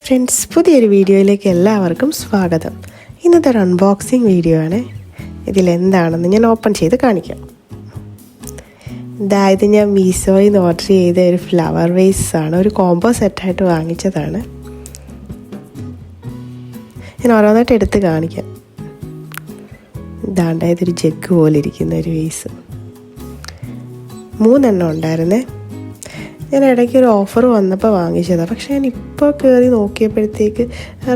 Friends, പുതിയൊരു വീഡിയോയിലേക്ക് എല്ലാവർക്കും സ്വാഗതം. ഇന്നത്തെ ഒരു അൺബോക്സിങ് വീഡിയോ ആണ്. ഇതിലെന്താണെന്ന് ഞാൻ ഓപ്പൺ ചെയ്ത് കാണിക്കാം. ഇത് ഞാൻ മീഷോയിൽ നിന്ന് ഓർഡർ ചെയ്ത ഒരു ഫ്ലവർ വേസ് ആണ്. ഒരു കോംബോ സെറ്റായിട്ട് വാങ്ങിച്ചതാണ്. ഞാൻ ഓരോന്നായിട്ട് എടുത്ത് കാണിക്കാം. ഇതൊരു ജഗ് പോലെ ഇരിക്കുന്ന ഒരു വേസ്. 3 എണ്ണം ഉണ്ടായിരുന്നേ. ഞാൻ ഇടയ്ക്ക് ഒരു ഓഫർ വന്നപ്പോൾ വാങ്ങിച്ചതാണ്. പക്ഷേ ഞാൻ ഇപ്പോൾ കയറി നോക്കിയപ്പോഴത്തേക്ക്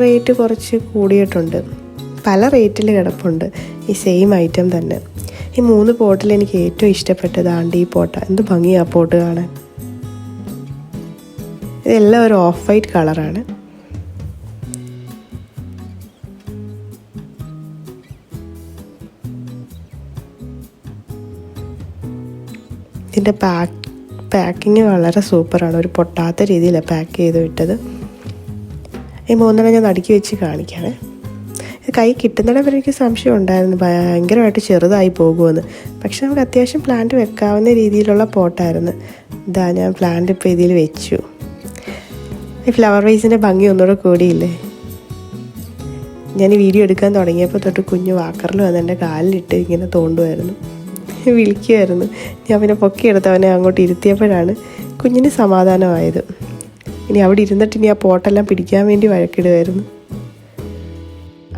റേറ്റ് കുറച്ച് കൂടിയിട്ടുണ്ട്. പല റേറ്റിൽ കിടപ്പുണ്ട് ഈ സെയിം ഐറ്റം തന്നെ. ഈ 3 പോട്ടിൽ എനിക്ക് ഏറ്റവും ഇഷ്ടപ്പെട്ടത് ഈ പോട്ടാണ്. എന്ത് ഭംഗിയാണ് ആ പോട്ട് കാണാൻ. ഇതെല്ലാം ഒരു ഓഫ് വൈറ്റ് കളറാണ്. ഇതിൻ്റെ പാക്കിങ് വളരെ സൂപ്പറാണ്. ഒരു പൊട്ടാത്ത രീതിയിലാണ് പാക്ക് ചെയ്ത് വിട്ടത്. ഈ 3 ഞാൻ നടുക്കി വെച്ച് കാണിക്കാമേ. കൈ കിട്ടുന്നിടം വരെ എനിക്ക് സംശയം ഉണ്ടായിരുന്നു, ഭയങ്കരമായിട്ട് ചെറുതായി പോകുമെന്ന്. പക്ഷെ നമുക്ക് അത്യാവശ്യം പ്ലാന്റ് വെക്കാവുന്ന രീതിയിലുള്ള പോട്ടായിരുന്നു. ഞാൻ പ്ലാന്റ് ഇപ്പോൾ ഇതിൽ വെച്ചു. ഈ ഫ്ലവർ വേസിൻ്റെ ഭംഗി ഒന്നുകൂടെ കൂടിയില്ലേ. ഞാൻ ഈ വീഡിയോ എടുക്കാൻ തുടങ്ങിയപ്പോൾ തൊട്ട് കുഞ്ഞു വാക്കറിൽ വന്ന് എൻ്റെ കാലിലിട്ട് ഇങ്ങനെ തോണ്ടുമായിരുന്നു, വിളിക്കുമായിരുന്നു. ഞാൻ പിന്നെ പൊക്കിയെടുത്ത് അവനെ അങ്ങോട്ട് ഇരുത്തിയപ്പോഴാണ് കുഞ്ഞിന് സമാധാനമായത്. ഇനി അവിടെ ഇരുന്നിട്ട് ഇനി ആ പോട്ടെല്ലാം പിടിക്കാൻ വേണ്ടി വഴക്കിടുമായിരുന്നു.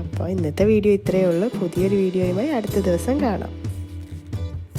അപ്പോൾ ഇന്നത്തെ വീഡിയോ ഇത്രയേ ഉള്ളൂ. പുതിയൊരു വീഡിയോയുമായി അടുത്ത ദിവസം കാണാം.